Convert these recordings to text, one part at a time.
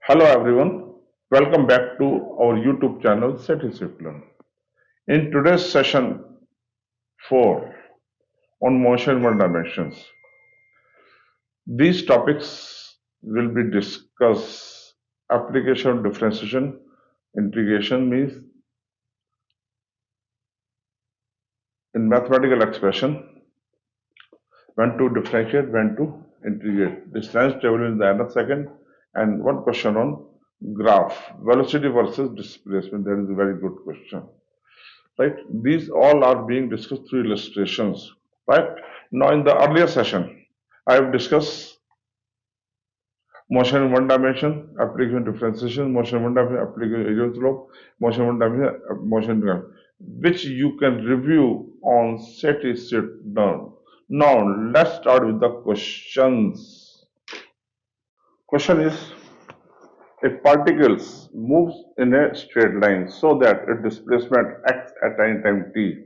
Hello everyone, welcome back to our YouTube channel Sethi. In today's session 4 on motion one dimensions, these topics will be discussed application of differentiation, integration means in mathematical expression when to differentiate, when to integrate. Distance table in the end of second and one question on graph, velocity versus displacement. That is a very good question. Right, these all are being discussed through illustrations. Right, now in the earlier session I have discussed motion in one dimension, application differentiation, motion in one dimension, application area slope, motion in one dimension, which you can review on Sethi sit down. Now let's start with the questions. Question is, a particle moves in a straight line so that its displacement x at any time t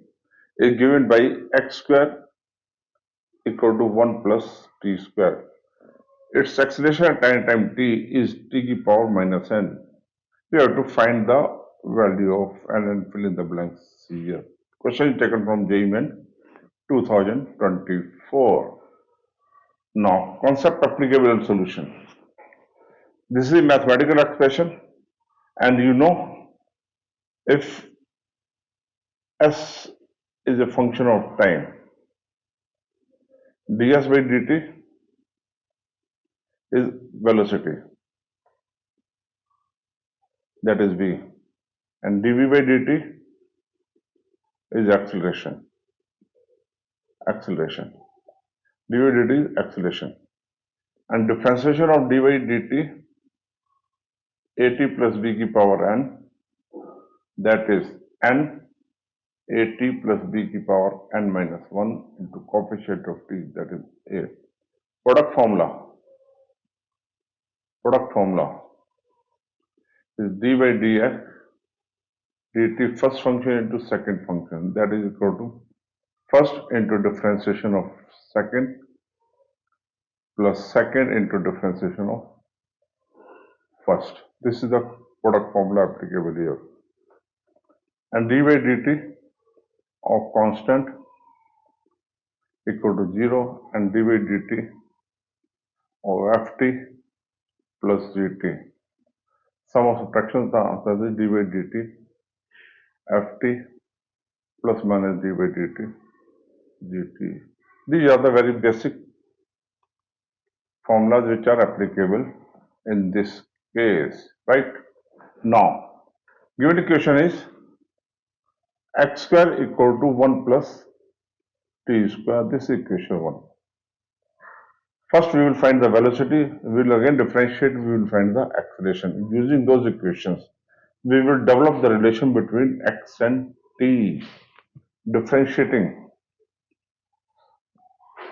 is given by x square equal to 1 plus t square. Its acceleration at any time t is t to the power minus n. We have to find the value of n and fill in the blanks here. Question is taken from JEE Main 2024. Now, concept applicable and solution. This is a mathematical expression, and you know if s is a function of time, ds by dt is velocity, that is v, and dv by dt is acceleration. dv by dt is acceleration, and differentiation of dy dt at plus b की power n, that is n at plus b की power n minus 1 into coefficient of t, that is a. Product formula is d by dx dt first function into second function, that is equal to first into differentiation of second plus second into differentiation of first. This is the product formula applicable here. And d by dt of constant equal to 0 and d by dt of ft plus gt. Sum of subtractions, the answer is d by dt ft plus minus d by dt gt. These are the very basic formulas which are applicable in this case, right? Now, given equation is x square equal to 1 plus t square. This is equation 1. First we will find the velocity, we will again differentiate, we will find the acceleration. Using those equations, we will develop the relation between x and t, differentiating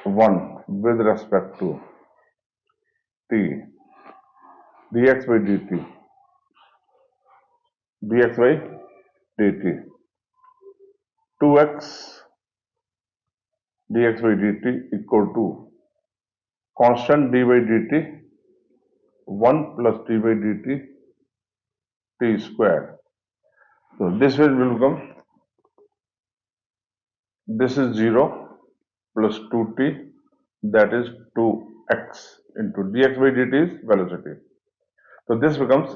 1 with respect to t, dx by dt, dx by dt, 2x dx by dt equal to constant d by dt 1 plus d by dt t square. So this will become, this is 0 plus 2t, that is 2x into dx by dt is velocity. So this becomes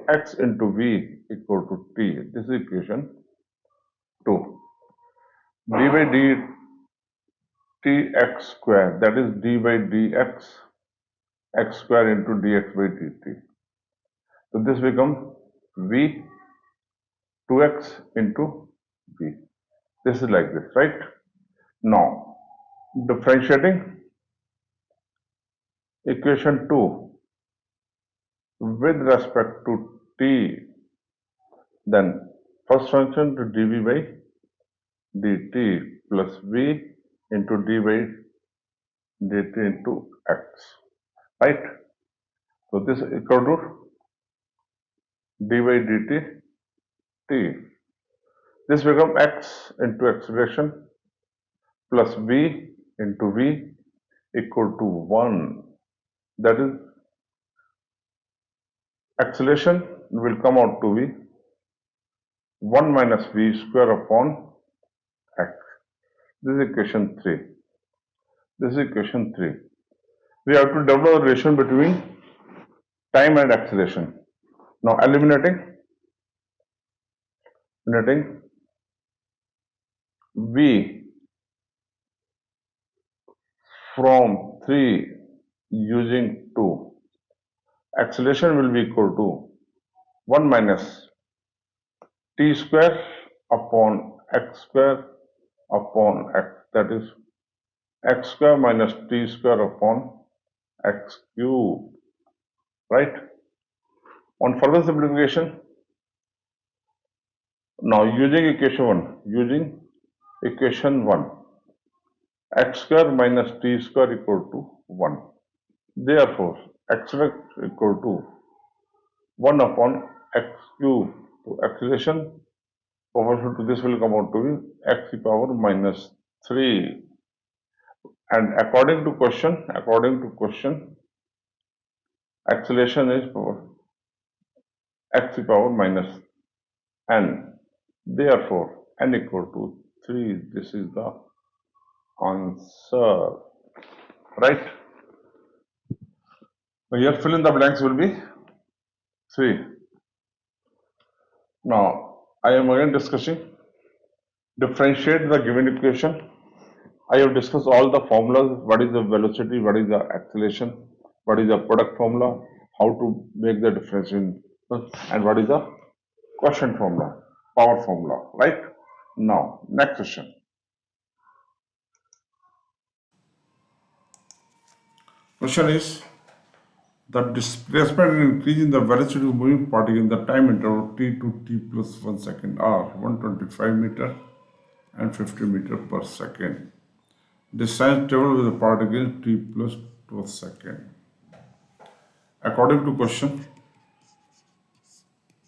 x into v equal to t. This is equation 2. d by dt x square, that is d by dx x square into dx by dt. So this becomes v 2x into v. This is like this, right? Now, differentiating equation 2 with respect to t, then first function to dv by dt plus v into d by dt into x, right? So this is equal to d by dt t. This becomes x into acceleration plus v into v equal to 1, that is acceleration will come out to be 1 minus v square upon x. This is equation 3. This is equation 3. We have to develop a relation between time and acceleration. Now eliminating v from 3 using 2, acceleration will be equal to 1 minus t square upon x square upon x, that is x square minus t square upon x cube, right? On further simplification, now using equation 1, x square minus t square equal to 1. Therefore, x equal to 1 upon x cube. So acceleration proportional to this will come out to be x to the power minus 3. And according to question, acceleration is x to the power minus n. Therefore, n equal to 3. This is the answer, right? So here fill in the blanks will be 3. Now I am again discussing differentiate the given equation. I have discussed all the formulas, what is the velocity, what is the acceleration, what is the product formula, how to make the differentiation, and what is the quotient formula, power formula, right? Now, next question. Question is, the displacement increase in the velocity of moving particle in the time interval t to t plus 1 second are 125 meter and 50 meter per second. Distance traveled with the particle t plus 12 second. According to question,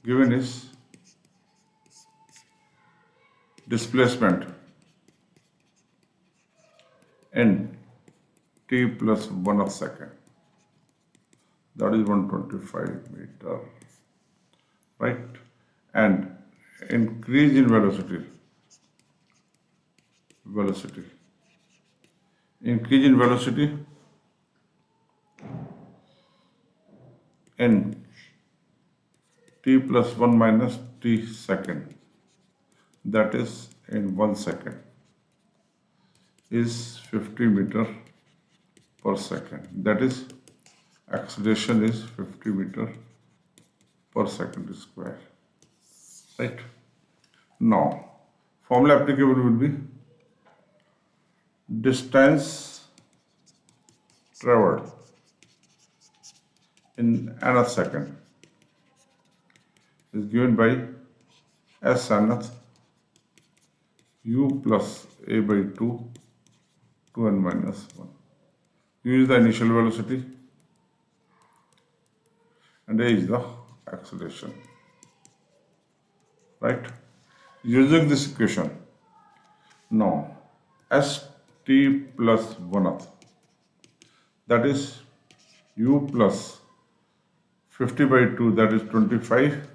given is displacement in t plus 1 of second, that is 125 meter, right? And increase in velocity, increase in velocity in t plus 1 minus t second, that is in 1 second, is 50 meter per second. That is acceleration is 50 meter per second square, right? Now formula applicable will be distance traveled in nth second is given by s nth u plus a by 2 2n minus 1. U is the initial velocity and a is the acceleration, right? Using this equation, now st plus 1th, that is u plus 50 by 2, that is 25,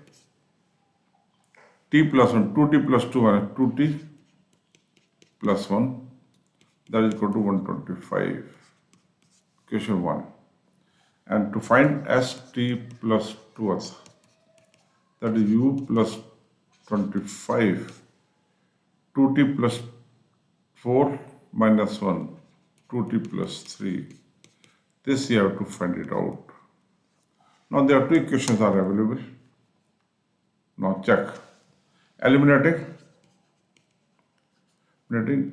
t plus 1, 2t plus 2, 2t plus 1, that is equal to 125, equation 1. And to find st plus 2th, that is u plus 25, 2t plus 4 minus 1, 2t plus 3. This you have to find it out. Now there are two equations are available. Now check. Eliminating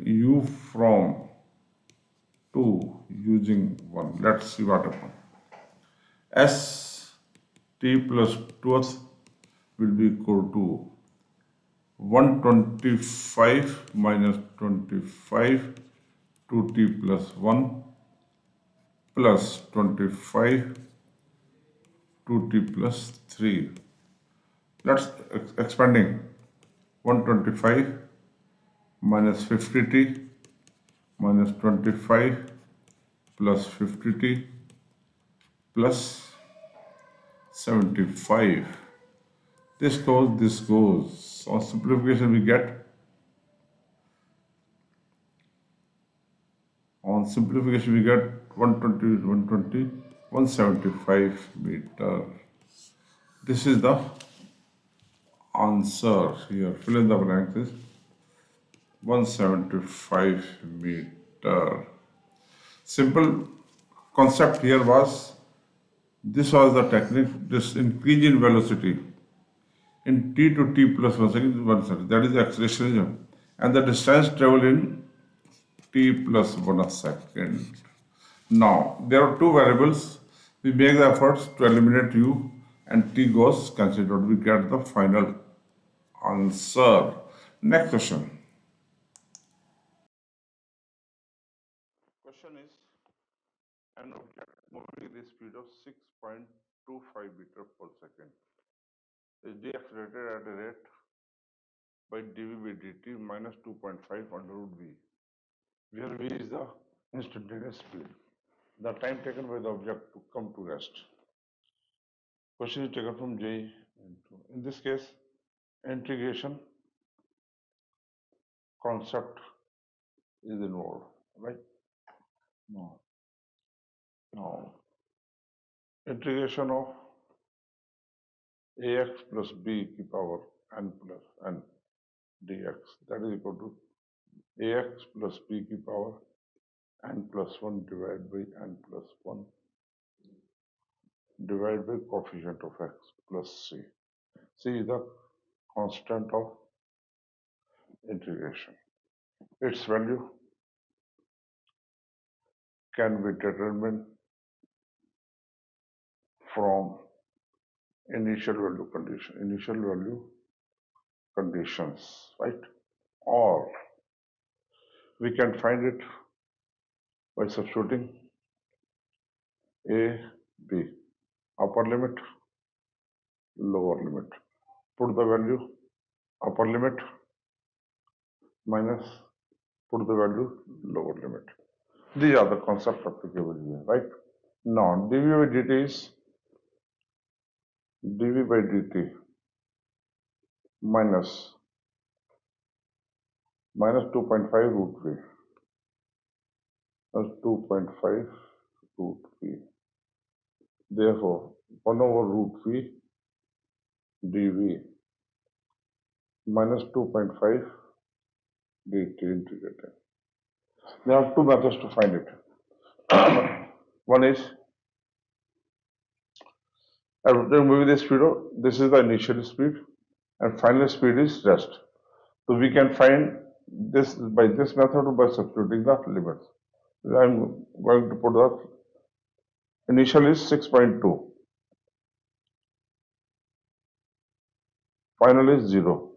u from 2 using 1. Let's see what happens. St plus 2th will be equal to 125 minus 25 2t plus 1 plus 25 2t plus 3. Let's expanding 125 minus 50t minus 25 plus 50t plus 175. This goes. On simplification we get, on simplification we get 175 meter. This is the answer here. Fill in the blanks is 175 meter. Simple concept here was, this was the technique, this increase in velocity in t to t plus 1 second is 1 second. That is the acceleration, and the distance traveled in t plus 1 second. Now, there are two variables. We make the efforts to eliminate u and t goes considered. We get the final answer. Next question. Question is, an object moving at the speed of 6.25 meter per second is decelerated at a rate by dv by dt minus 2.5 under root v, where v is the instantaneous speed, the time taken by the object to come to rest. Question is taken from JEE. In this case, integration concept is involved, right? Now, integration of ax plus b की power n plus n dx, that is equal to ax plus b की power n plus 1 divided by n plus 1 divided by coefficient of x plus c. C is the constant of integration. Its value can be determined from initial value conditions, right? Or we can find it by substituting a, b, upper limit, lower limit. Put the value upper limit minus put the value lower limit. These are the concepts applicable here, right? Now, dv by dt is dv by dt minus 2.5 root v, that's 2.5 root v. Therefore, 1 over root v dv minus 2.5 dt integrated. There are two methods to find it. One is, after moving the speed, this is the initial speed, and final speed is rest. So we can find this by this method or by substituting the limits. I am going to put the initial is 6.2, final is 0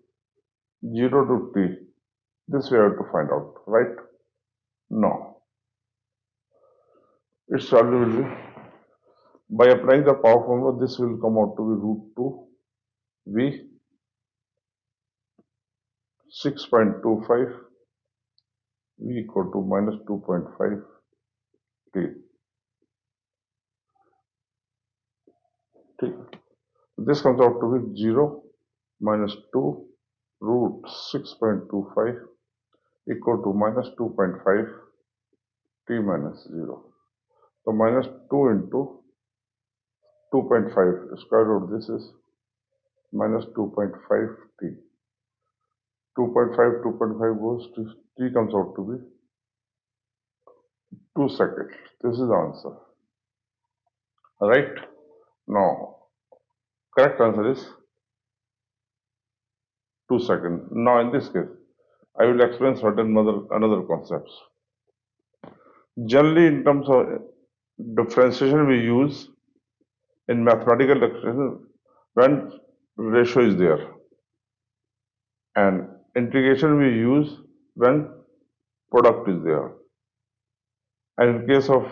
to t. This we have to find out, right? Now, its value will be, by applying the power formula, this will come out to be root 2 v 6.25 v equal to minus 2.5 t. This comes out to be 0 minus 2 root 6.25 equal to minus 2.5 t minus 0. So minus 2 into 2.5 square root, this is minus 2.5 t. 2.5 goes to t, comes out to be 2 seconds. This is the answer. Right? Now, correct answer is 2 seconds. Now, in this case, I will explain certain another concepts. Generally, in terms of differentiation, we use in mathematical differentiation when ratio is there, and integration we use when product is there. And in case of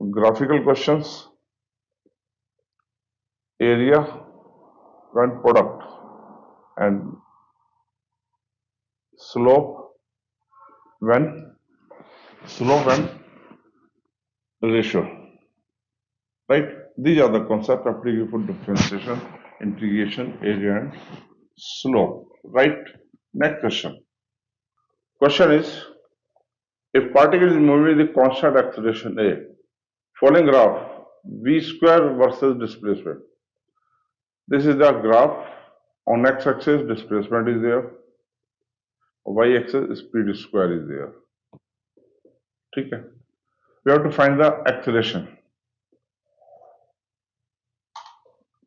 graphical questions, area when product, and slope when ratio, right? These are the concepts applicable for differentiation, integration, area, and slope. Right? Next question. Question is, if particle is moving with the constant acceleration A, following graph v square versus displacement. This is the graph. On x-axis displacement is there, y-axis speed square is there. Okay. We have to find the acceleration.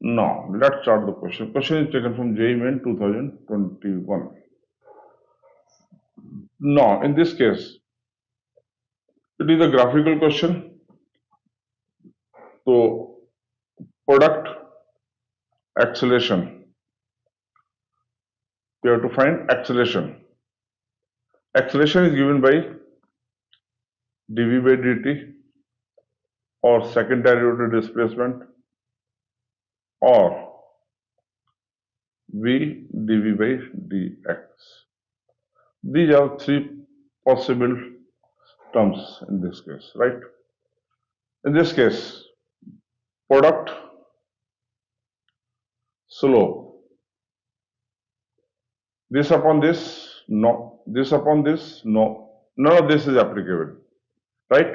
Now, let's start the question. Question is taken from JEE Main 2021. Now, in this case, it is a graphical question. So, product acceleration. We have to find acceleration. Acceleration is given by dv by dt or second derivative displacement or v dv by dx. These are three possible terms in this case, right? In this case, product, slope, this upon this, no, this upon this, no, none of this is applicable, right?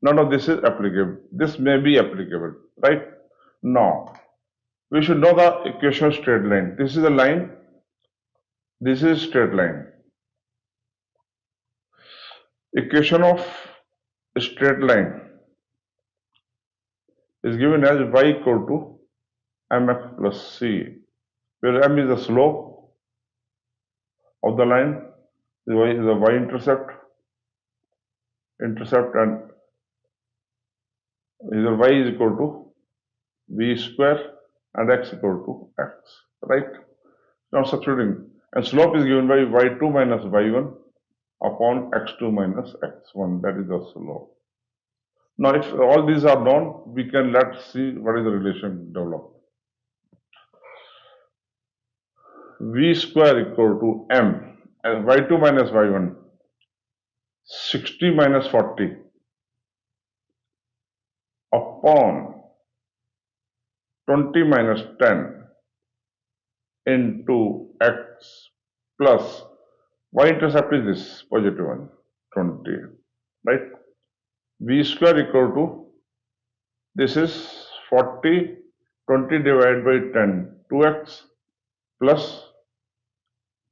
None of this is applicable. This may be applicable, right? Now, we should know the equation of straight line. This is a line, this is straight line. Equation of straight line is given as y equal to mx plus c, where m is the slope of the line, y is the y-intercept, and either y is equal to v square and x equal to x, right? Now substituting, and slope is given by y2 minus y1 upon x2 minus x1, that is the slope. Now if all these are known, we can let's see what is the relation developed. V square equal to m, and y2 minus y1, 60 minus 40 upon 20 minus 10 into x plus y-intercept is this positive one, 20, right? V square equal to, this is 40, 20 divided by 10, 2x plus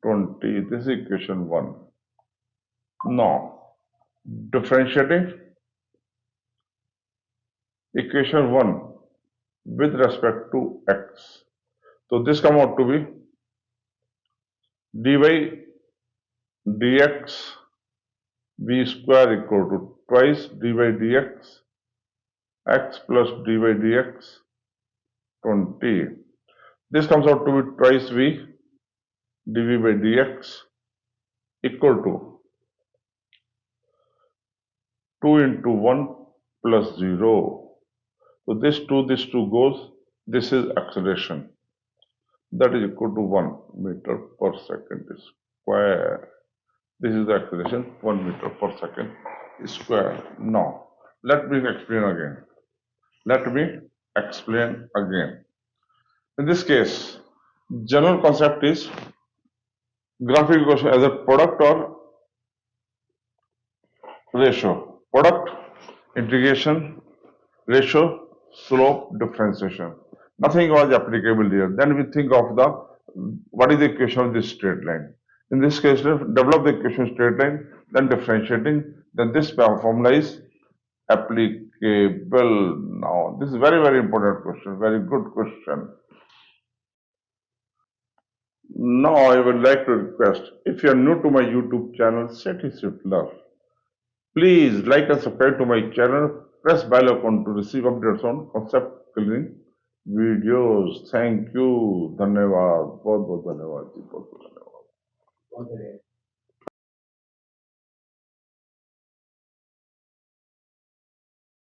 20, this is equation 1. Now, differentiating equation 1 with respect to x. So this come out to be dy dx v square equal to twice dy dx x plus dy dx 20. This comes out to be twice v dv by dx equal to 2 into 1 plus 0. So this 2 goes, this is acceleration. That is equal to 1 meter per second square. This is the acceleration, 1 meter per second square. Now, let me explain again. In this case, general concept is graphical question as a product or ratio. Product, integration, ratio, slope, differentiation. Nothing was applicable here. Then we think of the what is the equation of this straight line. In this case, develop the equation straight line, then differentiating, then this formula is applicable. Now, this is very, very important question, very good question. Now, I would like to request, if you are new to my YouTube channel, Sethi Love, please like and subscribe to my channel, press bell icon to receive updates on concept clearing videos. Thank you. धन्यवाद. बहुत बहुत धन्यवाद जी. बहुत बहुत धन्यवाद.